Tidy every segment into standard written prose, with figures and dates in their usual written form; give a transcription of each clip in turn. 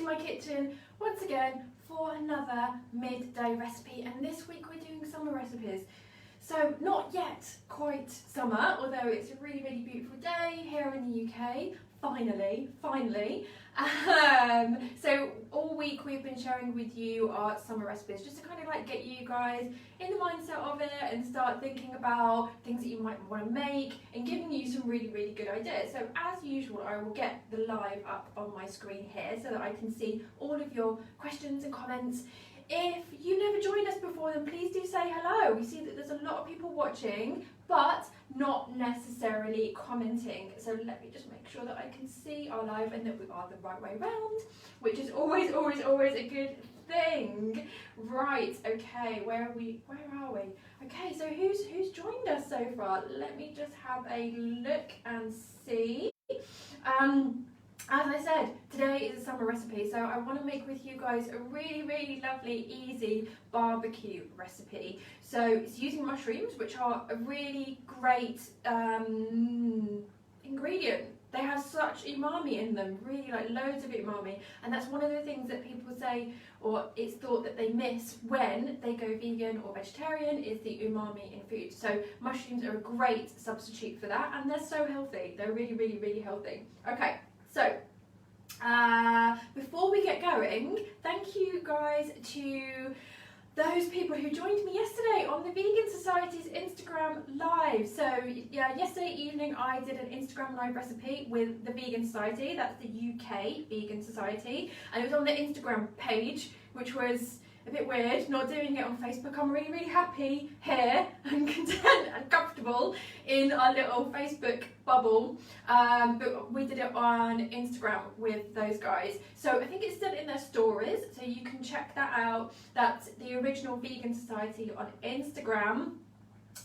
to my kitchen once again for another midday recipe, and this week we're doing summer recipes. So not yet quite summer, although it's a really, really beautiful day here in the UK, finally. So all week we've been sharing with you our summer recipes, just to kind of like get you guys in the mindset of it and start thinking about things that you might want to make and giving you some really, really good ideas. So as usual, I will get the live up on my screen here so that I can see all of your questions and comments. If you've never joined us before, then please do say hello. We see that there's a lot of people watching, but not necessarily commenting. So let me just make sure that I can see our live and that we are the right way round, which is always a good thing. Right, okay, where are we? Okay, so who's joined us so far? Let me just have a look and see. As I said, today is a summer recipe, so I want to make with you guys a really, really lovely, easy barbecue recipe. So it's using mushrooms, which are a really great ingredient. They have such umami in them, really like loads of umami, and that's one of the things that people say, or it's thought that they miss when they go vegan or vegetarian, is the umami in food. So mushrooms are a great substitute for that, and they're so healthy. They're really, really, really healthy. Okay. So, before we get going, thank you guys to those people who joined me yesterday on the Vegan Society's Instagram Live. So, yeah, yesterday evening I did an Instagram Live recipe with the Vegan Society, that's the UK Vegan Society, and it was on the Instagram page, which was a bit weird, not doing it on Facebook. I'm really, really happy here and content and comfortable in our little Facebook bubble, but we did it on Instagram with those guys. So I think it's still in their stories, so you can check that out. That's the original Vegan Society on Instagram,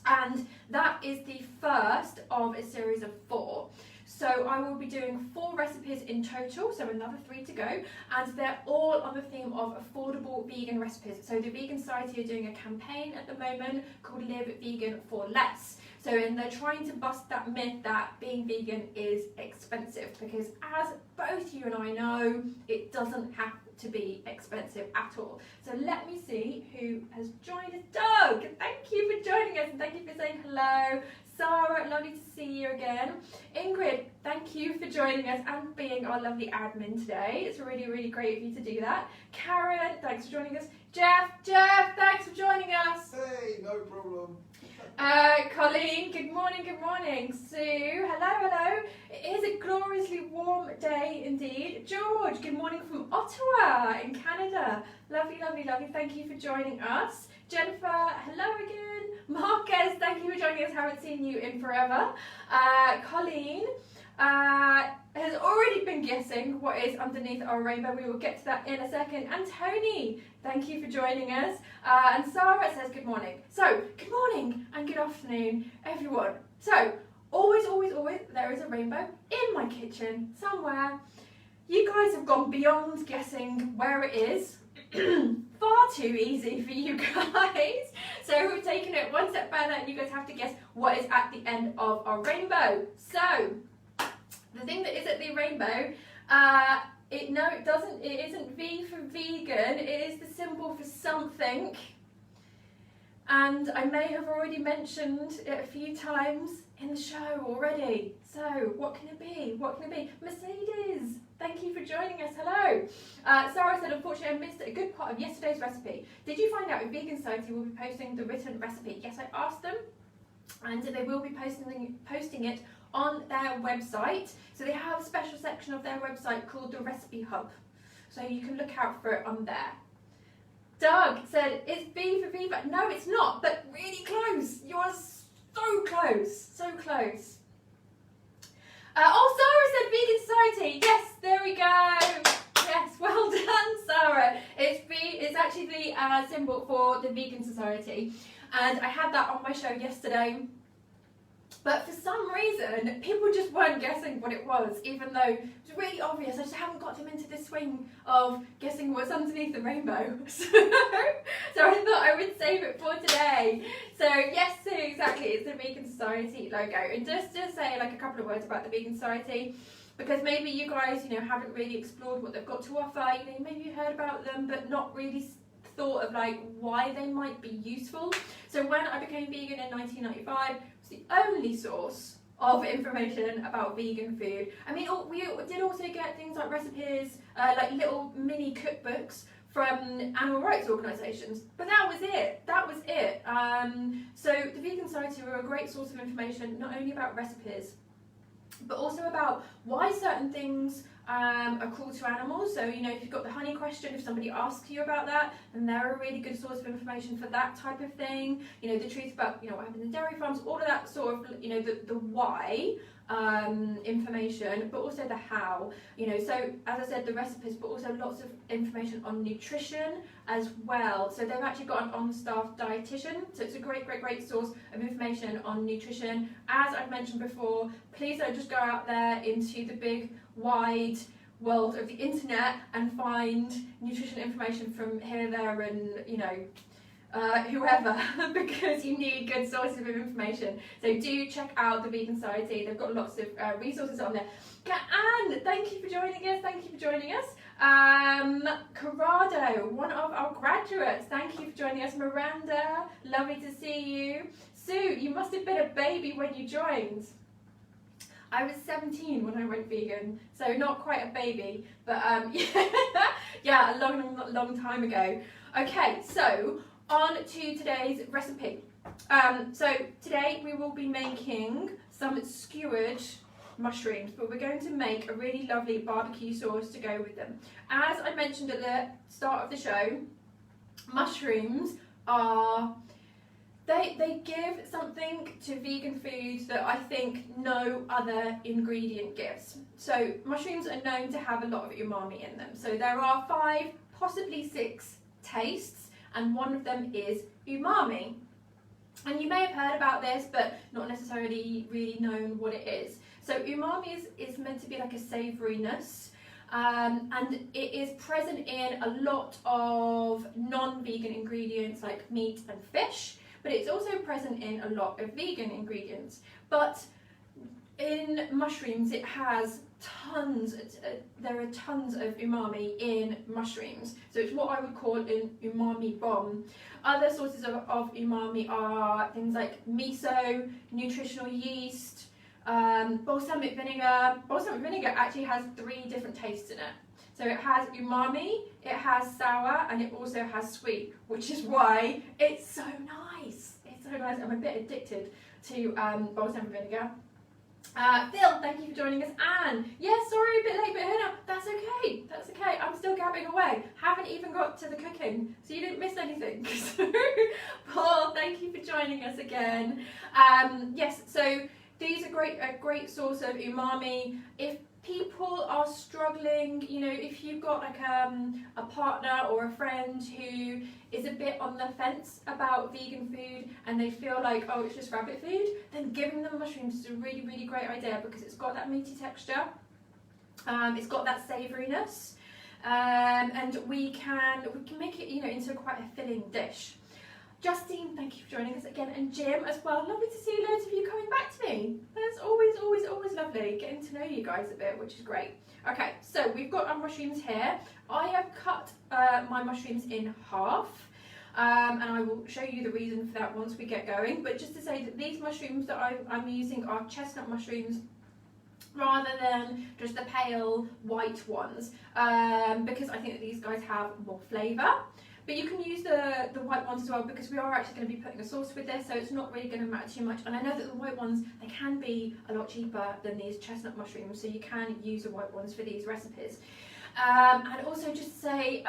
and that is the first of a series of 4. So I will be doing 4 recipes in total, so another 3 to go, and they're all on the theme of affordable vegan recipes. So the Vegan Society are doing a campaign at the moment called Live Vegan for Less. So and they're trying to bust that myth that being vegan is expensive, because as both you and I know, it doesn't have to be expensive at all. So let me see who has joined us. Doug, thank you for joining us and thank you for saying hello. Sarah, lovely to see you again. Ingrid, thank you for joining us and being our lovely admin today. It's really, really great of you to do that. Karen, thanks for joining us. Jeff, thanks for joining us. Hey, no problem. Colleen, good morning. Sue, hello. It is a gloriously warm day indeed. George, good morning from Ottawa in Canada. Lovely, thank you for joining us. Jennifer, hello again. Marcus, thank you for joining us. Haven't seen you in forever. Colleen has already been guessing what is underneath our rainbow. We will get to that in a second. And Tony, thank you for joining us. And Sarah says good morning. So, good morning and good afternoon, everyone. So, always, there is a rainbow in my kitchen somewhere. You guys have gone beyond guessing where it is. Far too easy for you guys. So we've taken it one step further and you guys have to guess what is at the end of our rainbow. So the thing that is at the rainbow, it isn't V for vegan, it is the symbol for something. And I may have already mentioned it a few times in the show already. So what can it be? Mercedes, thank you for joining us. Hello. Sarah said, unfortunately I missed a good part of yesterday's recipe. Did you find out if Vegan Society will be posting the written recipe? Yes, I asked them, and they will be posting it on their website. So they have a special section of their website called the Recipe Hub. So you can look out for it on there. Doug said, it's V for V, but no, it's not, but really close. You are so close. Sarah said Vegan Society. Yes, there we go. Yes, well done, Sarah. It's actually the symbol for the Vegan Society, and I had that on my show yesterday. But for some reason, people just weren't guessing what it was, even though it was really obvious. I just haven't got them into this swing of guessing what's underneath the rainbow. So I thought I would save it for today. So yes, Sue, exactly, it's the Vegan Society logo. And just to say like a couple of words about the Vegan Society. because maybe you guys, haven't really explored what they've got to offer. Maybe you heard about them, but not really thought of like why they might be useful. So when I became vegan in 1995, it was the only source of information about vegan food. I mean, we did also get things like recipes, like little mini cookbooks from animal rights organisations, but that was it. So the Vegan Society were a great source of information, not only about recipes, but also about why certain things are cruel to animals. So, if you've got the honey question, if somebody asks you about that, then they're a really good source of information for that type of thing. The truth about, what happens in dairy farms, all of that sort of, the why information, but also the how. So as I said, the recipes, but also lots of information on nutrition as well. So they've actually got an on-staff dietitian, so it's a great source of information on nutrition. As I've mentioned before, please don't just go out there into the big wide world of the internet and find nutrition information from here, there and whoever, because you need good sources of information. So do check out the Vegan Society. They've got lots of resources on there. Anne, thank you for joining us. Corrado, one of our graduates, thank you for joining us. Miranda, lovely to see you. Sue, you must have been a baby when you joined. I was 17 when I went vegan, so not quite a baby, but yeah, a long time ago. Okay, so on to today's recipe. So today we will be making some skewered mushrooms, but we're going to make a really lovely barbecue sauce to go with them. As I mentioned at the start of the show, mushrooms are they give something to vegan food that I think no other ingredient gives. So mushrooms are known to have a lot of umami in them. So there are 5, possibly 6 tastes, and one of them is umami. And you may have heard about this, but not necessarily really known what it is. So umami is meant to be like a savouriness, and it is present in a lot of non-vegan ingredients like meat and fish, but it's also present in a lot of vegan ingredients. But in mushrooms it has tons, there are tons of umami in mushrooms. So it's what I would call an umami bomb. Other sources of umami are things like miso, nutritional yeast, balsamic vinegar. Balsamic vinegar actually has 3 different tastes in it. So it has umami, it has sour, and it also has sweet, which is why it's so nice. It's so nice. I'm a bit addicted to balsamic vinegar. Phil, thank you for joining us. Anne, yeah, sorry, a bit late, but here now. That's okay. That's okay. I'm still gabbing away. Haven't even got to the cooking, so you didn't miss anything. Paul, thank you for joining us again. Yes, so these are a great source of umami. If people are struggling, if you've got like a partner or a friend who is a bit on the fence about vegan food and they feel like, oh, it's just rabbit food, then giving them mushrooms is a really, really great idea because it's got that meaty texture, it's got that savouriness, and we can make it, into quite a filling dish. Justine, thank you for joining us again, and Jim as well. Lovely to see loads of you coming back to me. That's always lovely, getting to know you guys a bit, which is great. Okay, so we've got our mushrooms here. I have cut my mushrooms in half, and I will show you the reason for that once we get going. But just to say that these mushrooms that I'm using are chestnut mushrooms rather than just the pale white ones, because I think that these guys have more flavour. But you can use the white ones as well, because we are actually going to be putting a sauce with this, so it's not really going to matter too much. And I know that the white ones, they can be a lot cheaper than these chestnut mushrooms, so you can use the white ones for these recipes. And also just say,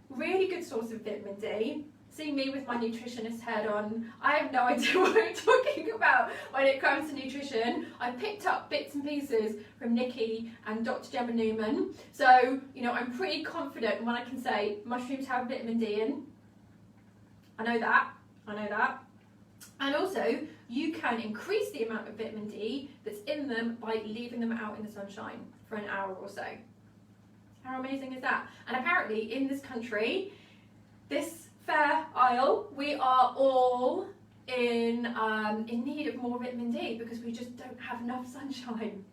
really good source of vitamin D. See me with my nutritionist head on. I have no idea what I'm talking about when it comes to nutrition. I picked up bits and pieces from Nikki and Dr. Gemma Newman. So, I'm pretty confident when I can say mushrooms have vitamin D in. I know that. And also, you can increase the amount of vitamin D that's in them by leaving them out in the sunshine for an hour or so. How amazing is that? And apparently in this country, this fair isle, we are all in need of more vitamin D because we just don't have enough sunshine.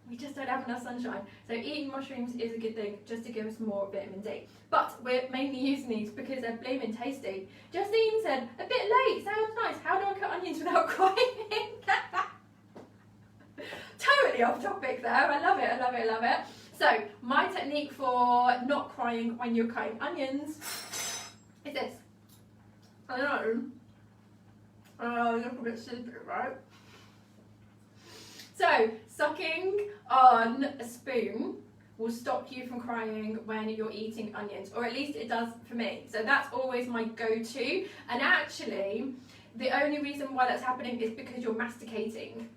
we just don't have enough sunshine. So eating mushrooms is a good thing, just to give us more vitamin D. But we're mainly using these because they're blooming tasty. Justine said, a bit late, sounds nice. How do I cut onions without crying? Totally off topic there. I love it, I love it, I love it. So my technique for not crying when you're cutting onions is this. I know. Oh, look a bit sleepy, right? So, sucking on a spoon will stop you from crying when you're eating onions, or at least it does for me. So that's always my go-to. And actually, the only reason why that's happening is because you're masticating.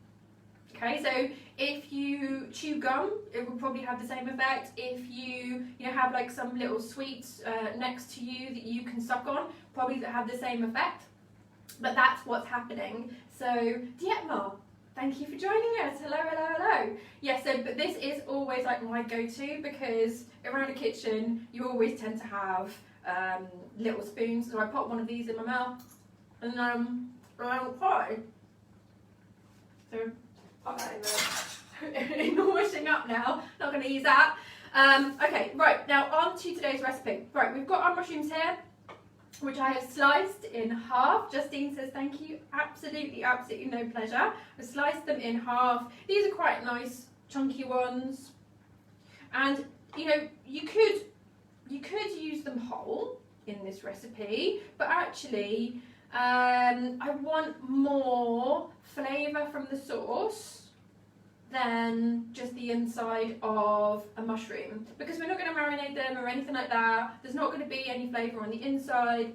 Okay, so if you chew gum, it will probably have the same effect. If you have like some little sweets next to you that you can suck on, probably have the same effect. But that's what's happening. So, Dietmar, thank you for joining us. Hello, hello, hello. Yeah, so but this is always like my go-to because around the kitchen you always tend to have little spoons. So I pop one of these in my mouth and I don't cry. So pop that in there. In washing up now. Not going to use that. Okay, right, now on to today's recipe. Right, we've got our mushrooms here, which I have sliced in half. Justine says thank you. Absolutely, absolutely no pleasure. I sliced them in half. These are quite nice, chunky ones. And you could use them whole in this recipe, but actually I want more flavour from the sauce than just the inside of a mushroom, because we're not going to marinate them or anything like that. There's not going to be any flavour on the inside,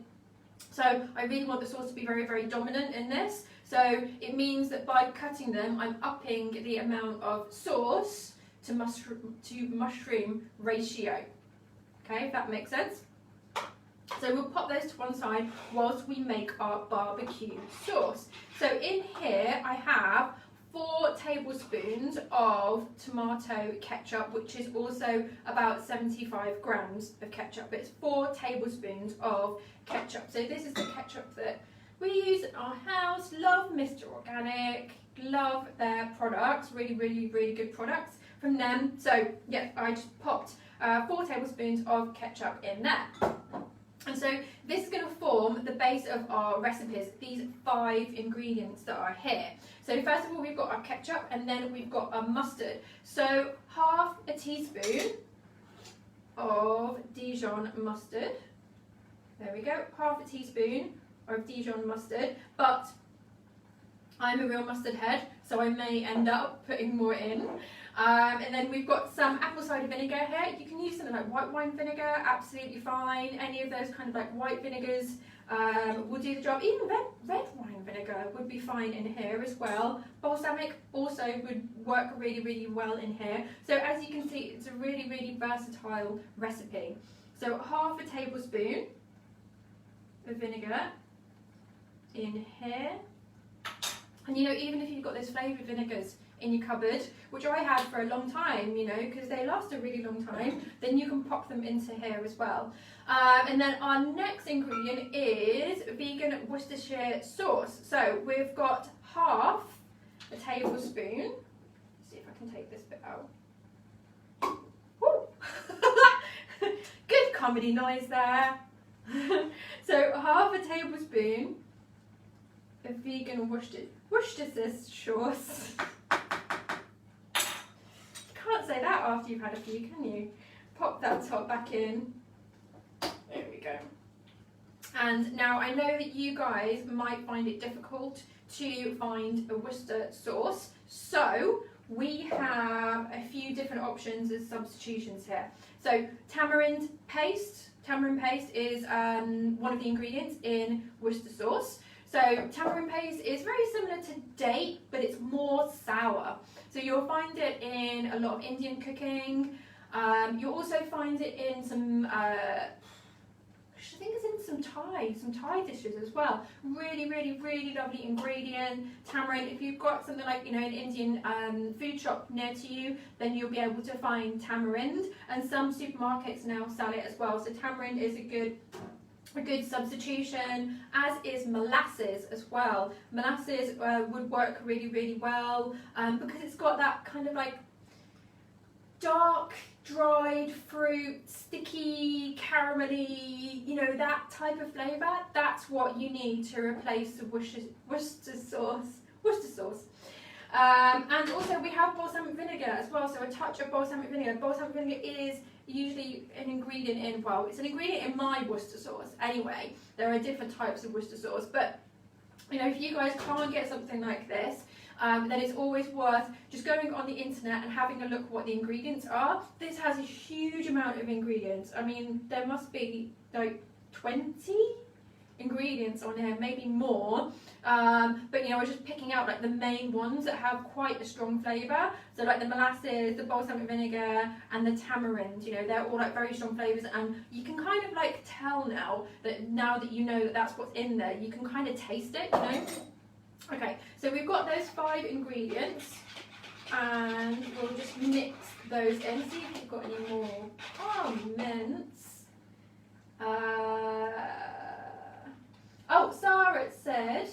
so I really want the sauce to be very, very dominant in this. So it means that by cutting them, I'm upping the amount of sauce to mushroom ratio. Okay, if that makes sense. So we'll pop those to one side whilst we make our barbecue sauce. So in here I have 4 tablespoons of tomato ketchup, which is also about 75 grams of ketchup. It's 4 tablespoons of ketchup. So this is the ketchup that we use in our house. Love Mr. Organic, love their products, really, really, really good products from them. So yeah, I just popped 4 tablespoons of ketchup in there. And so this is going to form the base of our recipes, these 5 ingredients that are here. So first of all, we've got our ketchup, and then we've got our mustard. So half a teaspoon of Dijon mustard. There we go, half a teaspoon of Dijon mustard, but I'm a real mustard head, so I may end up putting more in. And then we've got some apple cider vinegar here. You can use something like white wine vinegar, absolutely fine. Any of those kind of like white vinegars will do the job. Even red wine vinegar would be fine in here as well. Balsamic also would work really, really well in here. So as you can see, it's a really, really versatile recipe. So half a tablespoon of vinegar in here. And even if you've got those flavoured vinegars in your cupboard, which I had for a long time, because they last a really long time, then you can pop them into here as well. And then our next ingredient is vegan Worcestershire sauce. So we've got half a tablespoon. Let's see if I can take this bit out. Woo! Good comedy noise there. So half a tablespoon of vegan Worcestershire sauce. Can't say that after you've had a few, can you? Pop that top back in. There we go. And now I know that you guys might find it difficult to find a Worcester sauce, so we have a few different options as substitutions here. So tamarind paste. Tamarind paste is one of the ingredients in Worcester sauce. So tamarind paste is very similar to date, but it's more sour. So you'll find it in a lot of Indian cooking. You'll also find it in some, I think it's in some Thai dishes as well. Really, really, really lovely ingredient. Tamarind, if you've got something like, an Indian food shop near to you, then you'll be able to find tamarind. And some supermarkets now sell it as well. So tamarind is a good substitution, as is molasses as well. Molasses would work really, really well because it's got that kind of like dried fruit, sticky, caramelly, you know, that type of flavour, that's what you need to replace the Worcester sauce. And also we have balsamic vinegar as well, so a touch of balsamic vinegar. Balsamic vinegar is usually an ingredient in, well, it's an ingredient in my Worcester sauce anyway. There are different types of Worcester sauce, but you know, if you guys can't get something like this, then it's always worth just going on the internet and having a look what the ingredients are. This has a huge amount of ingredients. I mean, there must be like 20 ingredients on here, maybe more. But you know, I was just picking out like the main ones that have quite a strong flavour. So like the molasses, the balsamic vinegar, and the tamarind. You know, they're all like very strong flavours, and you can kind of like tell now that you know that that's what's in there. You can kind of taste it, you know. Okay, so we've got those 5 ingredients, and we'll just mix those in. See if we've got any more. Oh, mince. Oh, Sarah said,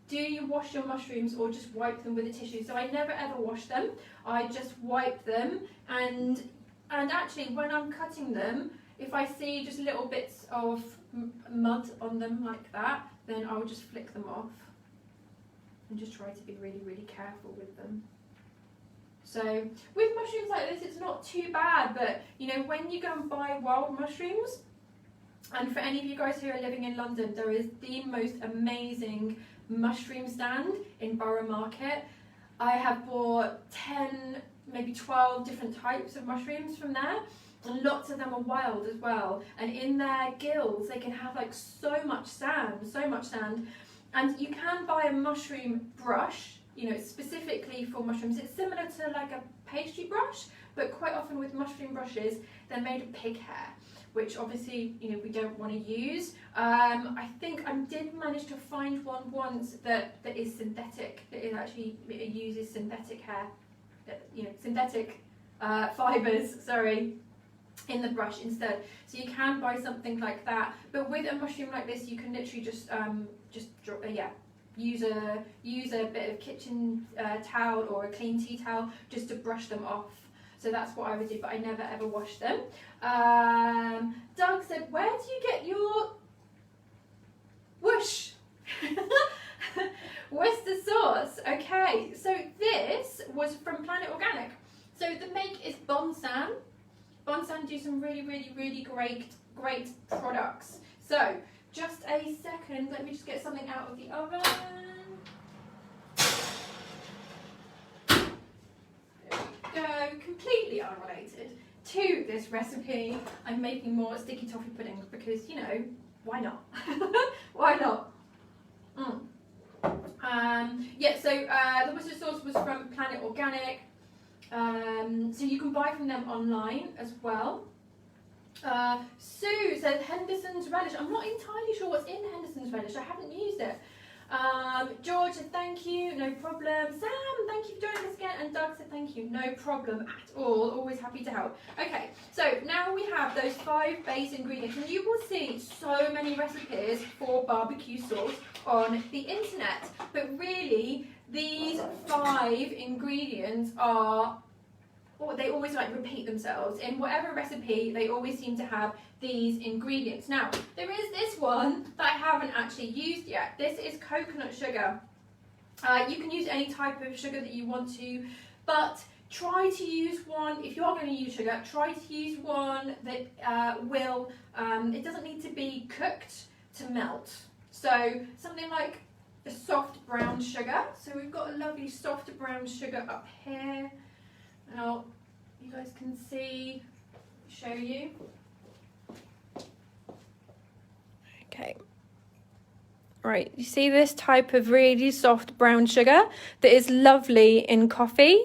do you wash your mushrooms or just wipe them with a tissue? So I never ever wash them. I just wipe them, and actually when I'm cutting them, if I see just little bits of mud on them like that, then I'll just flick them off and just try to be really, really careful with them. So with mushrooms like this, it's not too bad, but you know, when you go and buy wild mushrooms, and for any of you guys who are living in London, there is the most amazing mushroom stand in Borough Market. I have bought 10, maybe 12 different types of mushrooms from there, and lots of them are wild as well. And in their gills, they can have like so much sand. And you can buy a mushroom brush, you know, specifically for mushrooms. It's similar to like a pastry brush, but quite often with mushroom brushes, they're made of pig hair, which obviously, you know, we don't want to use. I think I did manage to find one once that is synthetic, that it uses synthetic hair, you know, synthetic fibres, sorry, in the brush instead. So you can buy something like that, but with a mushroom like this, you can literally just use a bit of kitchen towel or a clean tea towel just to brush them off. So that's what I would do, but I never ever wash them. Doug said, where do you get your whoosh? Worcester sauce. Okay, so this was from Planet Organic. So the make is Bonsan. Bonsan do some really, really, really great products. So just a second, let me just get something out of the oven. Go, completely unrelated to this recipe. I'm making more sticky toffee puddings because, you know, why not? Why not? Yeah, so the Worcester sauce was from Planet Organic. So you can buy from them online as well. Sue said Henderson's relish. I'm not entirely sure what's in Henderson's relish. I haven't used it. George said thank you, no problem. Sam, thank you for joining us again. And Doug said thank you, no problem at all. Always happy to help. Okay, so now we have those 5 base ingredients, and you will see so many recipes for barbecue sauce on the internet. But really, these 5 ingredients are, they always like repeat themselves. In whatever recipe, they always seem to have these ingredients. Now, there is this one that I haven't actually used yet. This is coconut sugar. You can use any type of sugar that you want to, but try to use one, if you are going to use sugar, try to use one that it doesn't need to be cooked to melt. So something like a soft brown sugar. So we've got a lovely soft brown sugar up here. Now, you guys can see, show you. Okay. Right, you see this type of really soft brown sugar that is lovely in coffee?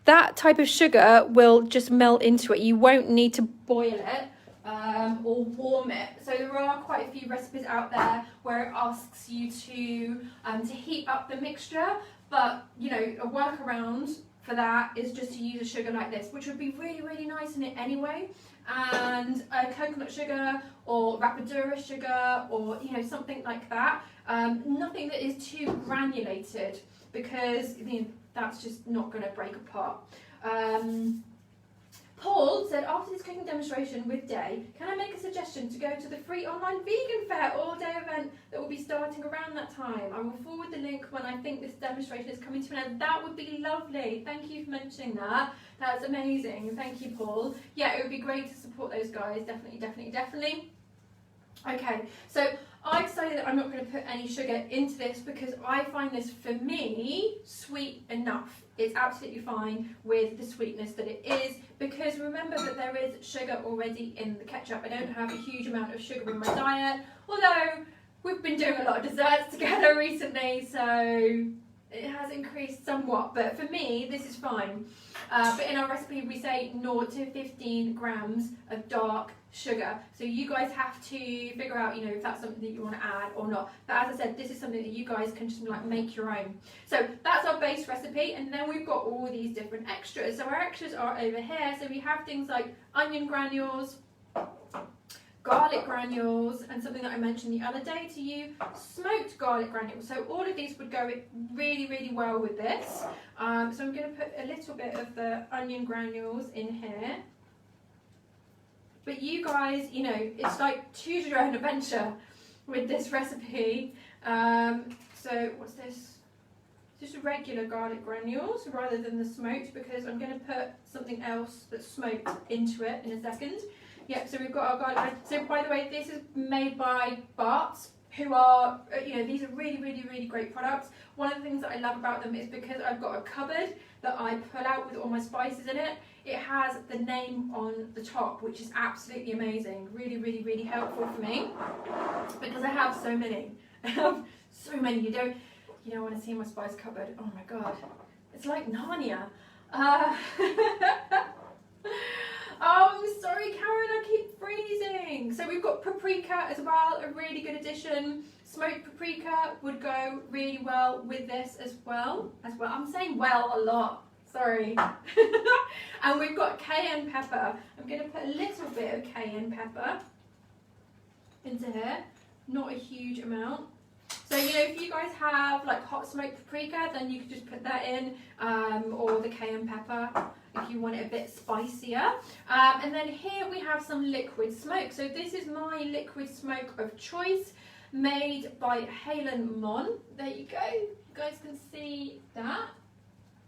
That type of sugar will just melt into it. You won't need to boil it or warm it. So there are quite a few recipes out there where it asks you to heat up the mixture, but you know, a workaround for that is just to use a sugar like this, which would be really, really nice in it anyway. And coconut sugar or rapadura sugar, or you know, something like that. Nothing that is too granulated, because you know, that's just not going to break apart. Paul said, cooking demonstration with Day, can I make a suggestion to go to the free online vegan fair all-day event that will be starting around that time? I will forward the link when I think this demonstration is coming to an end. That would be lovely. Thank you for mentioning that. That's amazing. Thank you, Paul. Yeah, it would be great to support those guys. Definitely, definitely, definitely. Okay, so I decided that I'm not going to put any sugar into this because I find this, for me, sweet enough. It's absolutely fine with the sweetness that it is, because remember that there is sugar already in the ketchup. I don't have a huge amount of sugar in my diet, although we've been doing a lot of desserts together recently, so it has increased somewhat, but for me this is fine. But in our recipe we say 0 to 15 grams of dark sugar, so you guys have to figure out, you know, if that's something that you want to add or not. But as I said, this is something that you guys can just like make your own. So that's our base recipe, and then we've got all these different extras. So our extras are over here. So we have things like onion granules, garlic granules, and something that I mentioned the other day to you, smoked garlic granules. So all of these would go really, really well with this. So I'm going to put a little bit of the onion granules in here. But you guys, you know, it's like choose your own adventure with this recipe. So what's this? Just regular garlic granules rather than the smoked, because I'm going to put something else that's smoked into it in a second. Yep, so we've got our garlic. So by the way, this is made by Bart's, who are, you know, these are really, really, really great products. One of the things that I love about them is because I've got a cupboard that I pull out with all my spices in it. It has the name on the top, which is absolutely amazing. Really, really, really helpful for me because I have so many. I have so many. You don't want to see my spice cupboard. Oh my god, it's like Narnia. Oh, I'm sorry, Karen, I keep freezing. So we've got paprika as well, a really good addition. Smoked paprika would go really well with this as well. I'm saying well a lot, sorry. And we've got cayenne pepper. I'm going to put a little bit of cayenne pepper into here, not a huge amount. So, you know, if you guys have like hot smoked paprika, then you could just put that in, or the cayenne pepper if you want it a bit spicier. And then here we have some liquid smoke. So this is my liquid smoke of choice, made by Halen Mon. There you go. You guys can see that.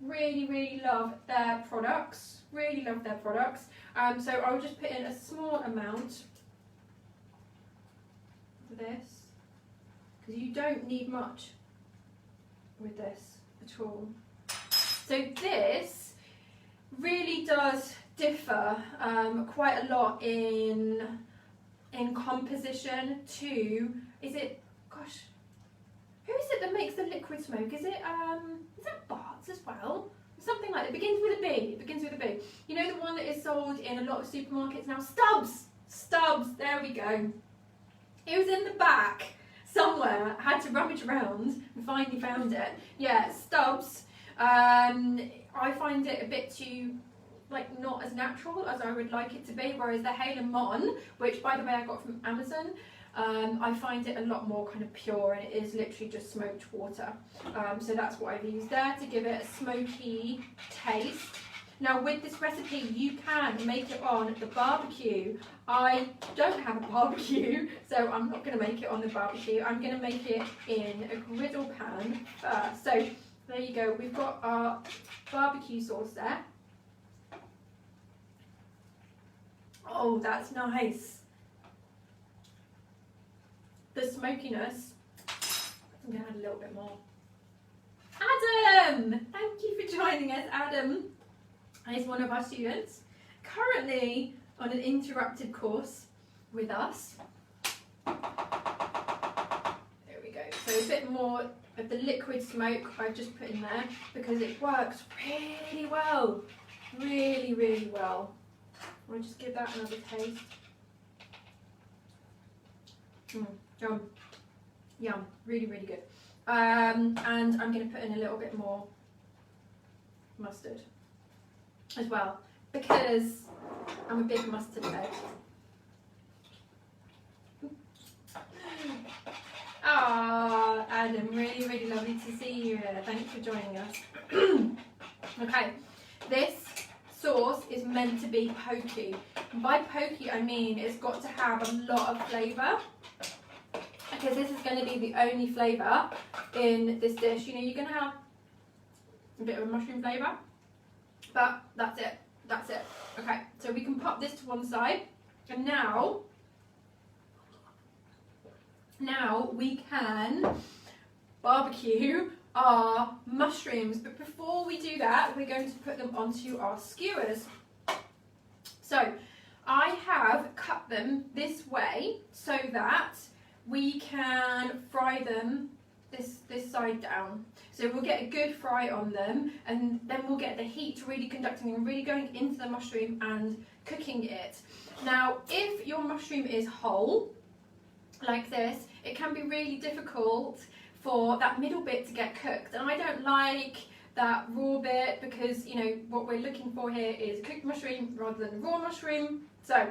Really, really love their products. Really love their products. So I'll just put in a small amount of this, because you don't need much with this at all. So this really does differ quite a lot in composition to, is it, gosh, who is it that makes the liquid smoke? Is that Bart's as well? Something like that. It begins with a B. It begins with a B. You know, the one that is sold in a lot of supermarkets now? Stubbs! Stubbs, there we go. It was in the back somewhere. I had to rummage around and finally found it. Yeah, Stubbs. I find it a bit too, like, not as natural as I would like it to be, whereas the Halen Mon, which by the way I got from Amazon, I find it a lot more kind of pure, and it is literally just smoked water. So that's what I've used there to give it a smoky taste. Now with this recipe you can make it on the barbecue. I don't have a barbecue, so I'm not going to make it on the barbecue. I'm going to make it in a griddle pan first. So there you go, we've got our barbecue sauce there. Oh, that's nice. The smokiness, I'm going to add a little bit more. Adam! Thank you for joining us, Adam. He's one of our students, currently on an interrupted course with us. There we go. So a bit more of the liquid smoke I've just put in there because it works really well. Really, really well. I'll just give that another taste. Yum. Yum. Really, really good. And I'm going to put in a little bit more mustard as well, because I'm a big mustard head. Ah, Adam, really, really lovely to see you here. Thanks for joining us. Okay, this sauce is meant to be pokey. And by pokey, I mean it's got to have a lot of flavour, because this is going to be the only flavour in this dish. You know, you're going to have a bit of a mushroom flavour, but that's it. That's it. Okay, so we can pop this to one side, and now we can barbecue our mushrooms. But before we do that, we're going to put them onto our skewers. So I have cut them this way so that we can fry them this side down. So we'll get a good fry on them, and then we'll get the heat really conducting and really going into the mushroom and cooking it. Now, if your mushroom is whole, like this, it can be really difficult for that middle bit to get cooked. And I don't like that raw bit, because, you know, what we're looking for here is cooked mushroom rather than raw mushroom. So,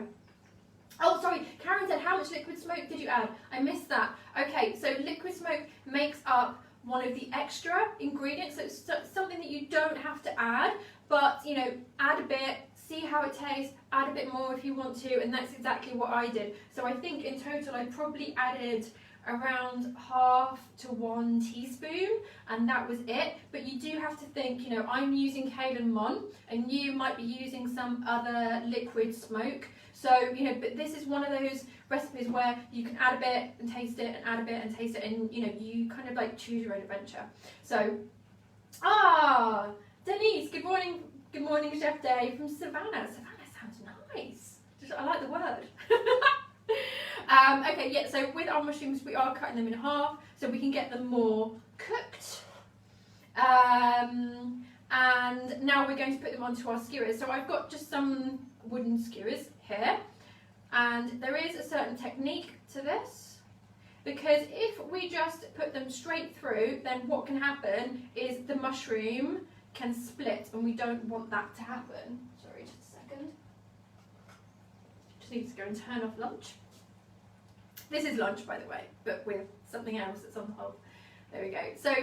oh, sorry, Karen said, how much liquid smoke did you add? I missed that. Okay, so liquid smoke makes up one of the extra ingredients. So it's something that you don't have to add, but, you know, add a bit, see how it tastes, add a bit more if you want to, and that's exactly what I did. So I think in total I probably added around 1/2 to 1 teaspoon, and that was it. But you do have to think, you know, I'm using Halen Mon, and you might be using some other liquid smoke. So, you know, but this is one of those recipes where you can add a bit and taste it, and add a bit and taste it, and, you know, you kind of like choose your own adventure. So, Denise, good morning, Chef Day from Savannah. Savannah sounds nice. I like the word. Okay, yeah, so with our mushrooms, we are cutting them in half so we can get them more cooked. And now we're going to put them onto our skewers. So I've got just some wooden skewers here, and there is a certain technique to this, because if we just put them straight through, then what can happen is the mushroom can split, and we don't want that to happen. Sorry, just a second. Just need to go and turn off lunch. This is lunch, by the way, but with something else that's on the hob. There we go. So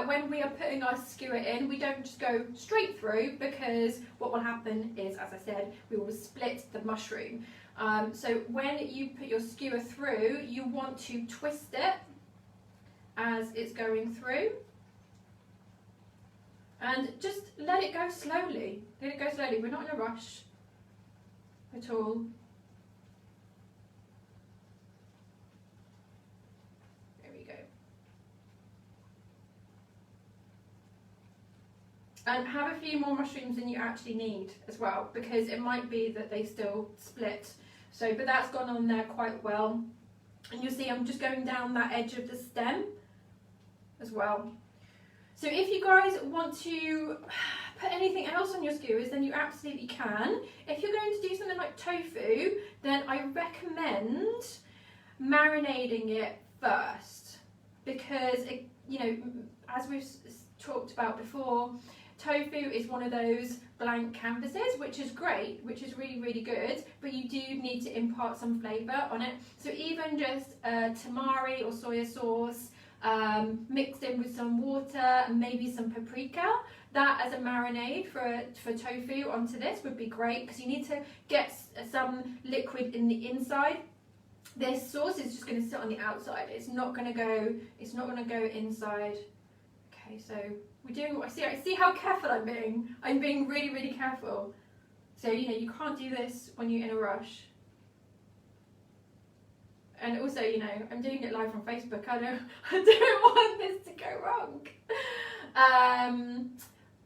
when we are putting our skewer in, we don't just go straight through, because what will happen is, as I said, we will split the mushroom. So when you put your skewer through, you want to twist it as it's going through. And just let it go slowly. Let it go slowly. We're not in a rush at all. There we go. And have a few more mushrooms than you actually need as well, because it might be that they still split. So, but that's gone on there quite well. And you'll see I'm just going down that edge of the stem as well. So if you guys want to put anything else on your skewers, then you absolutely can. If you're going to do something like tofu, then I recommend marinating it first, because it, you know, as we've talked about before, tofu is one of those blank canvases, which is great, which is really, really good, but you do need to impart some flavour on it. So even just tamari or soya sauce, mixed in with some water and maybe some paprika, that as a marinade for tofu onto this would be great, because you need to get some liquid in the inside. This sauce is just going to sit on the outside. It's not going to go inside. Okay, so we're doing. I see how careful I'm being. I'm being really, really careful. So, you know, you can't do this when you're in a rush. And also, you know, I'm doing it live on Facebook. I don't want this to go wrong.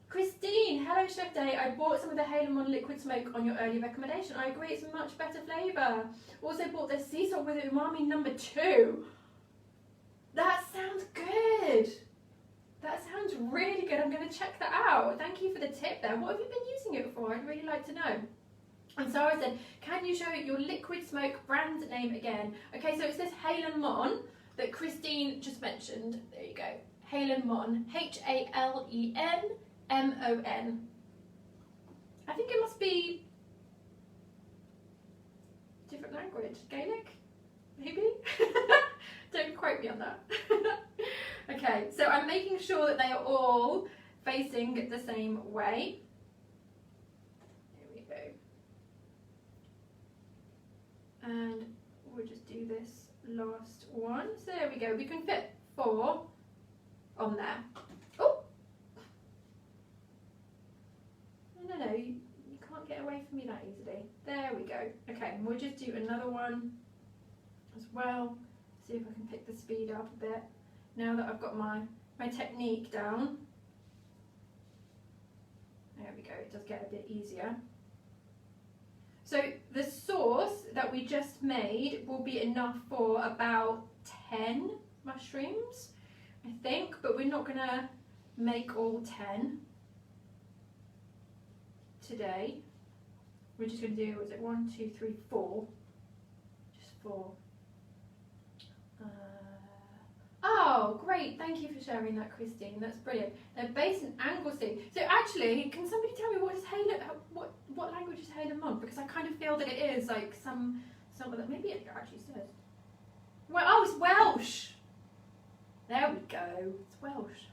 Christine, hello Chef Day. I bought some of the Halen Mon liquid smoke on your earlier recommendation. I agree, it's a much better flavour. Also bought the sea salt with umami #2. That sounds good. That sounds really good. I'm going to check that out. Thank you for the tip there. What have you been using it for? I'd really like to know. And Sarah said, can you show your liquid smoke brand name again? Okay, so it's this Halen Mon that Christine just mentioned. There you go. Halen Mon. H-A-L-E-N-M-O-N. I think it must be different language. Gaelic? Maybe? Don't quote me on that. Okay, so I'm making sure that they are all facing the same way. do this last one. So there we go. We can fit 4 on there. Oh! No, you can't get away from me that easily. There we go. Okay, and we'll just do another one as well. See if I can pick the speed up a bit. Now that I've got my technique down. There we go, it does get a bit easier. So the sauce that we just made will be enough for about 10 mushrooms, I think, but we're not gonna make all 10 today. We're just gonna do, was it 1, 2, 3, 4? Just 4. Oh, great. Thank you for sharing that, Christine. That's brilliant. They're based in Anglesey. So actually, can somebody tell me what language is Halen Mum? Because I kind of feel that it is like some of that. Maybe it actually says. Well, oh, it's Welsh. There we go. It's Welsh.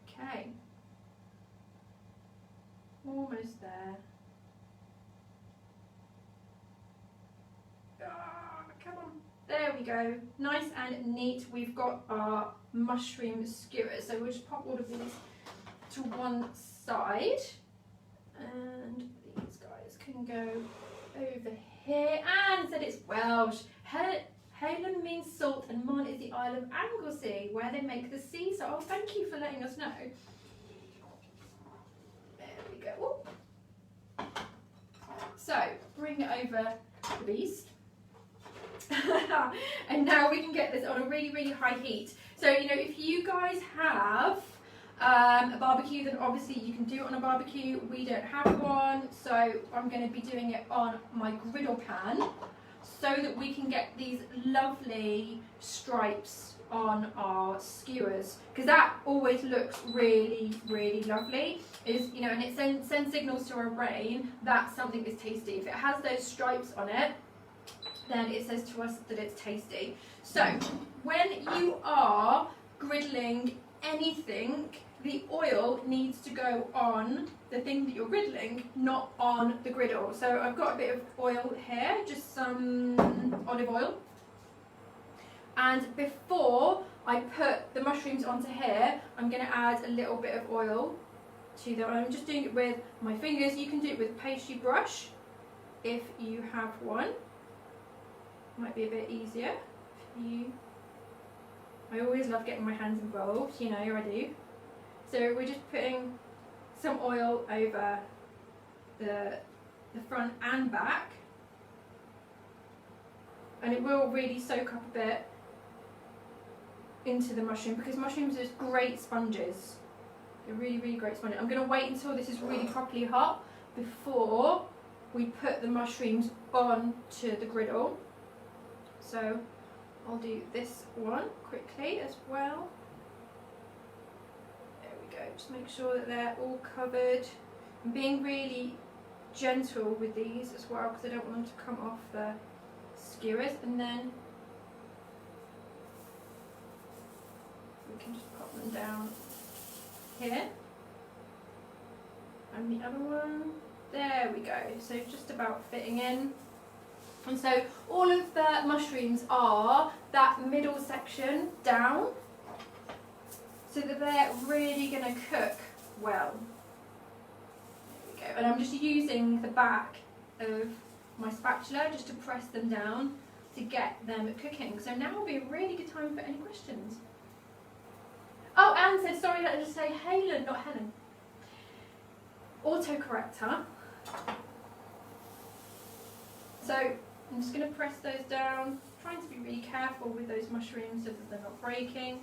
Okay. Almost there. Come on. There we go. Nice and neat. We've got our mushroom skewers. So we'll just pop all of these to one side. And these guys can go over here. Anne said it's Welsh. Halen means salt and Mon is the Isle of Anglesey, where they make the sea. So, oh, thank you for letting us know. There we go. Ooh. So, bring it over the beast. And now we can get this on a really, really high heat. So, you know, if you guys have a barbecue, then obviously you can do it on a barbecue. We don't have one, so I'm going to be doing it on my griddle pan so that we can get these lovely stripes on our skewers, because that always looks really, really lovely. You know, and it sends signals to our brain that something is tasty. If it has those stripes on it, then it says to us that it's tasty. So when you are griddling anything, the oil needs to go on the thing that you're griddling, not on the griddle. So I've got a bit of oil here, just some olive oil. And before I put the mushrooms onto here, I'm going to add a little bit of oil to them. I'm just doing it with my fingers. You can do it with a pastry brush if you have one. Might be a bit easier if you. I always love getting my hands involved, you know I do. So we're just putting some oil over the front and back, and it will really soak up a bit into the mushroom, because mushrooms are great sponges. They're really, really great sponges. I'm going to wait until this is really properly hot before we put the mushrooms onto the griddle. So I'll do this one quickly as well. There we go. Just make sure that they're all covered. I'm being really gentle with these as well, because I don't want them to come off the skewers. And then we can just pop them down here. And the other one. There we go. So just about fitting in. And so all of the mushrooms are that middle section down, so that they're really going to cook well. There we go. And I'm just using the back of my spatula just to press them down to get them cooking. So now will be a really good time for any questions. Oh, Anne said, sorry, let's just say Halen, not Helen. Autocorrect, huh? So I'm just going to press those down, trying to be really careful with those mushrooms so that they're not breaking,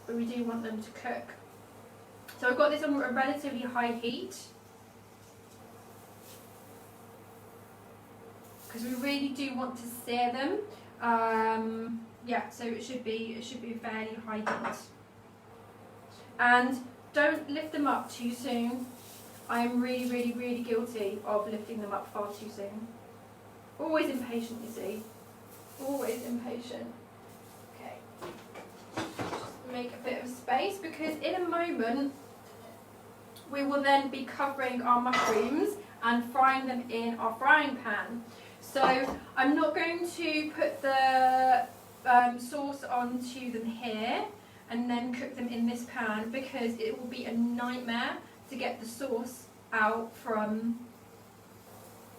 but we do want them to cook. So I've got this on a relatively high heat, because we really do want to sear them. Yeah, so it should be a fairly high heat. And don't lift them up too soon. I am really, really, really guilty of lifting them up far too soon. Always impatient, you see. Always impatient. Okay. Just make a bit of space, because in a moment we will then be covering our mushrooms and frying them in our frying pan. So I'm not going to put the sauce onto them here and then cook them in this pan, because it will be a nightmare to get the sauce out from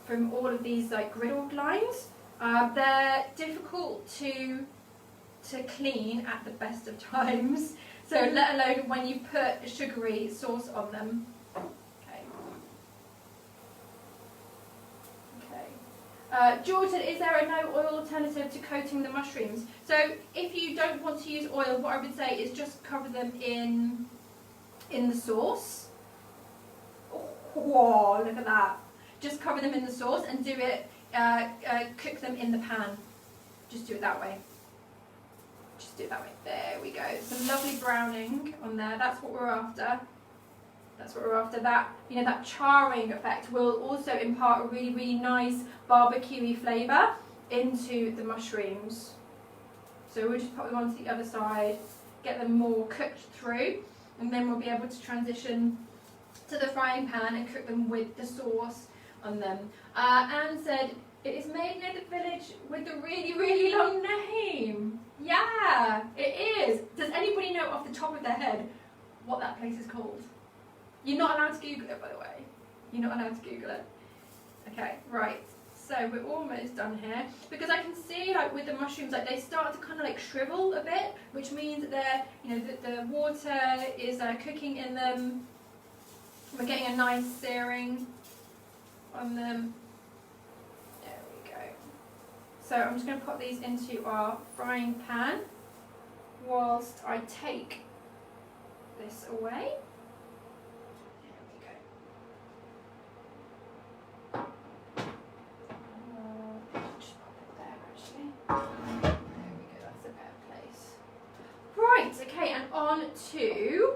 all of these like griddled lines. They're difficult to clean at the best of times, so let alone when you put sugary sauce on them. George said, is there a no oil alternative to coating the mushrooms? So if you don't want to use oil, what I would say is just cover them in the sauce. Oh, look at that. Just cover them in the sauce and do it, cook them in the pan. Just do it that way. Just do it that way. There we go. Some lovely browning on there. That's what we're after. That's what we're after. That, you know, that charring effect will also impart a really, really nice barbecuey flavour into the mushrooms. So we'll just put them onto the other side, get them more cooked through, and then we'll be able to transition to the frying pan and cook them with the sauce on them. Anne said, it is made near the village with the really, really long name. Yeah, it is. Does anybody know off the top of their head what that place is called? You're not allowed to Google it, by the way. You're not allowed to Google it. Okay, right. So we're almost done here, because I can see, like, with the mushrooms, like, they start to kind of like shrivel a bit, which means that they're, you know, the water is cooking in them. We're getting a nice searing on them. There we go. So I'm just going to put these into our frying pan whilst I take this away. On to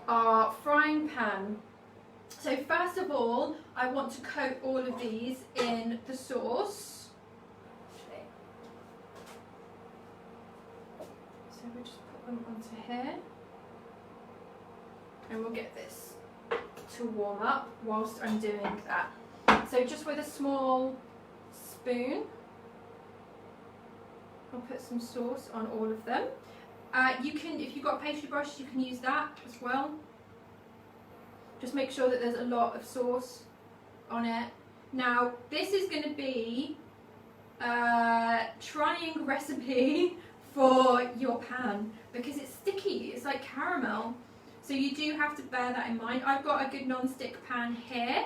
our frying pan. So first of all, I want to coat all of these in the sauce. So we'll just put them onto here, and we'll get this to warm up whilst I'm doing that. So just with a small spoon, I'll put some sauce on all of them. You can, if you've got a pastry brush, you can use that as well. Just make sure that there's a lot of sauce on it. Now, this is going to be a trying recipe for your pan, because it's sticky, it's like caramel. So you do have to bear that in mind. I've got a good non-stick pan here,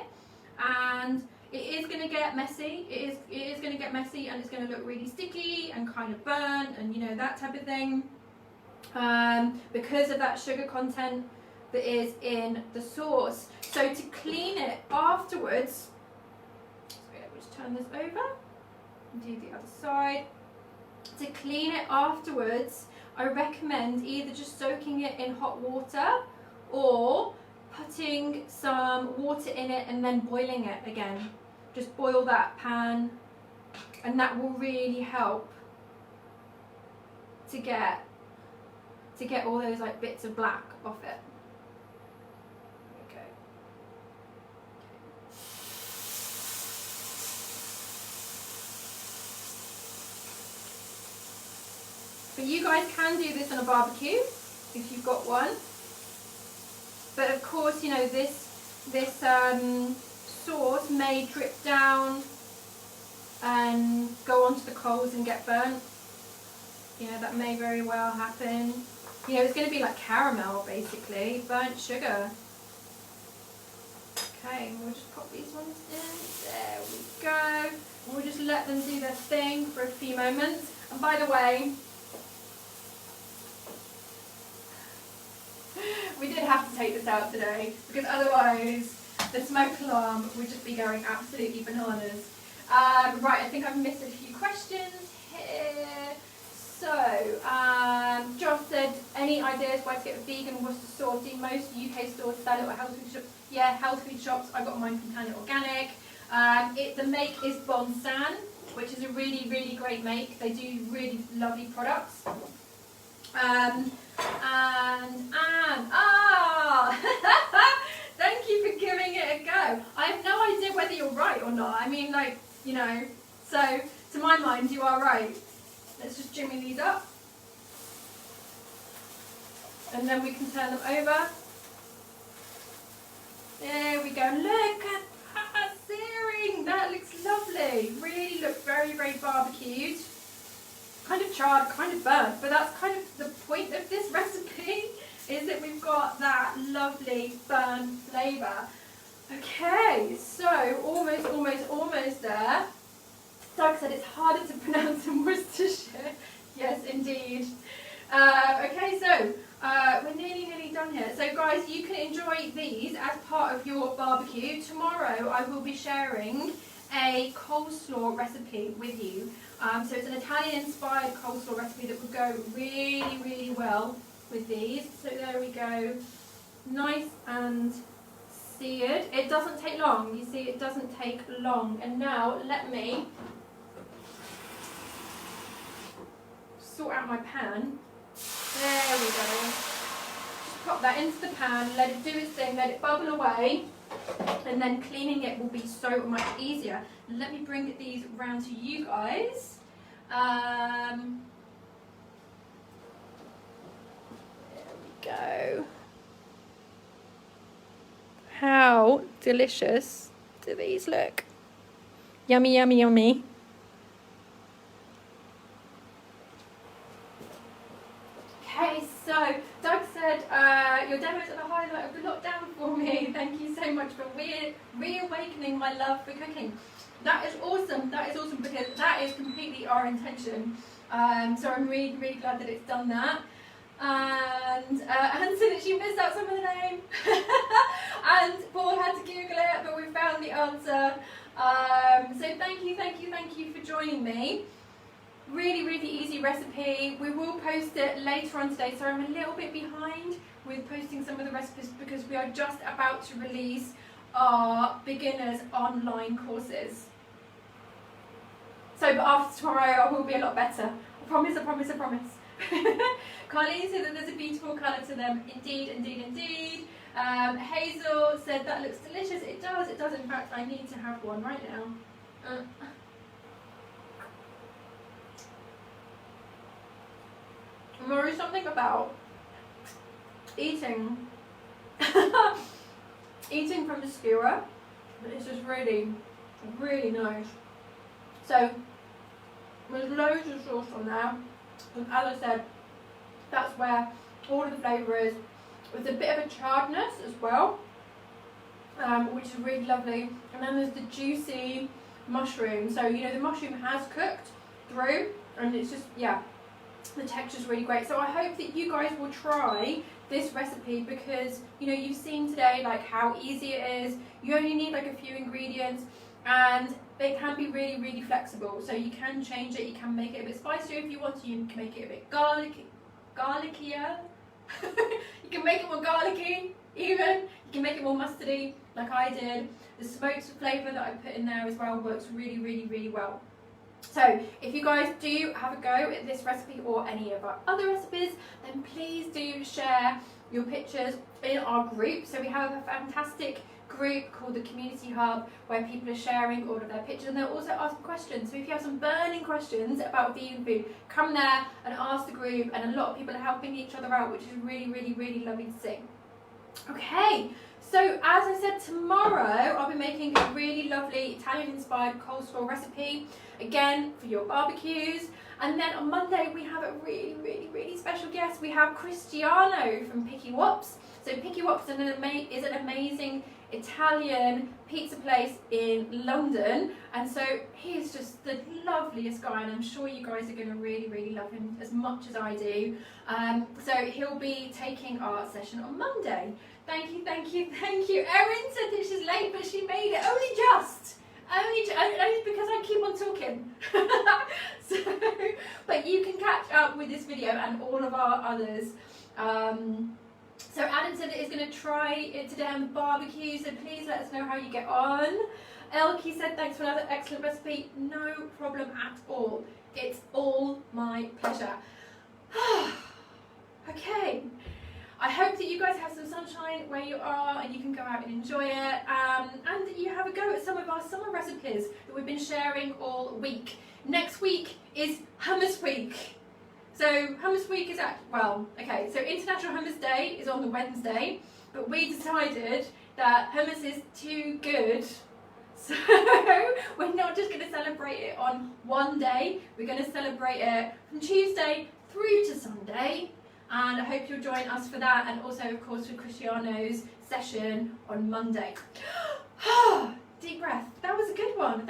and it is going to get messy. It is going to get messy, and it's going to look really sticky and kind of burnt, and you know, that type of thing. Because of that sugar content that is in the sauce. So to clean it afterwards, so we'll just turn this over and do the other side. To clean it afterwards, I recommend either just soaking it in hot water or putting some water in it and then boiling it again. Just boil that pan, and that will really help to get all those like bits of black off it. Okay. But you guys can do this on a barbecue if you've got one. But of course, you know, this sauce may drip down and go onto the coals and get burnt. You know, that may very well happen. You know, it's going to be like caramel, basically, burnt sugar. Okay, we'll just pop these ones in. There we go. We'll just let them do their thing for a few moments. And by the way, we did have to take this out today, because otherwise the smoke alarm would just be going absolutely bananas. Right, I think I've missed a few questions here. So, Josh said, any ideas where to get a vegan Worcester sauce? Do most UK stores sell it, or health food shops? Yeah, health food shops. I got mine from Planet Organic. The make is Bon San, which is a really, really great make. They do really lovely products. And Anne, thank you you're right or not. I mean, like, you know, so to my mind, you are right. Let's just jimmy these up. And then we can turn them over. There we go. Look at that searing. That looks lovely. Really looks very, very barbecued. Kind of charred, kind of burnt, but that's kind of the point of this recipe, is that we've got that lovely burnt flavour. Okay, so almost there. Doug said it's harder to pronounce than Worcestershire. Yes, indeed. Okay, so we're nearly done here. So guys, you can enjoy these as part of your barbecue. Tomorrow I will be sharing a coleslaw recipe with you. So it's an Italian-inspired coleslaw recipe that would go really, really well with these. So there we go. Nice and seared. It doesn't take long. You see, it doesn't take long. And now let me sort out my pan. There we go. Just pop that into the pan, let it do its thing, let it bubble away, and then cleaning it will be so much easier. Let me bring these round to you guys. There we go. How delicious do these look? Yummy, yummy, yummy. Okay, so Doug said your demos are the highlight of the lockdown for me. Thank you so much for reawakening my love for cooking. That is awesome. That is awesome, because that is completely our intention. So I'm really, really glad that it's done that. And Anne said that she missed out some of the name. And Paul had to Google it, but we found the answer. So thank you for joining me. Really, really easy recipe. We will post it later on today, so I'm a little bit behind with posting some of the recipes because we are just about to release our beginners online courses. So, but after tomorrow I will be a lot better. I promise, I promise, I promise. Carlene said that there's a beautiful colour to them. Indeed, indeed, indeed. Hazel said that looks delicious. It does, it does. In fact, I need to have one right now. There is something about eating eating from the skewer that is just really, really nice. So there's loads of sauce on there, and as I said, that's where all of the flavour is. With a bit of a charredness as well, which is really lovely. And then there's the juicy mushroom. So you know the mushroom has cooked through, and it's just, yeah, the texture is really great. So I hope that you guys will try this recipe, because you know you've seen today like how easy it is. You only need like a few ingredients, and it can be really, really flexible. So you can change it. You can make it a bit spicier if you want to. You can make it a bit garlickier. You can make it more garlicky even. You can make it more mustardy like I did. The smoked flavour that I put in there as well works really, really, really well. So if you guys do have a go at this recipe or any of our other recipes, then please do share your pictures in our group. So we have a fantastic group called the Community Hub where people are sharing all of their pictures, and they'll also ask questions. So if you have some burning questions about vegan food, come there and ask the group, and a lot of people are helping each other out, which is really, really, really lovely to see. Okay, so as I said, tomorrow I'll be making a really lovely Italian-inspired coleslaw recipe, again for your barbecues. And then on Monday we have a really, really, really special guest. We have Cristiano from Picky Wops. So Picky Wops is an amazing Italian pizza place in London, and so he is just the loveliest guy, and I'm sure you guys are going to really, really love him as much as I do. So he'll be taking our session on Monday. Thank you, thank you, thank you. Erin said that she's late, but she made it only because I keep on talking. So, but you can catch up with this video and all of our others. So Adam said that he's going to try it today on the barbecue, so please let us know how you get on. Elkie said thanks for another excellent recipe. No problem at all. It's all my pleasure. Okay. I hope that you guys have some sunshine where you are and you can go out and enjoy it, and that you have a go at some of our summer recipes that we've been sharing all week. Next week is Hummus Week. So Hummus Week is so International Hummus Day is on the Wednesday, but we decided that hummus is too good. So we're not just going to celebrate it on one day, we're going to celebrate it from Tuesday through to Sunday. And I hope you'll join us for that, and also of course for Cristiano's session on Monday. Deep breath. That was a good one.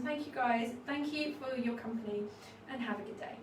Thank you guys. Thank you for your company, and have a good day.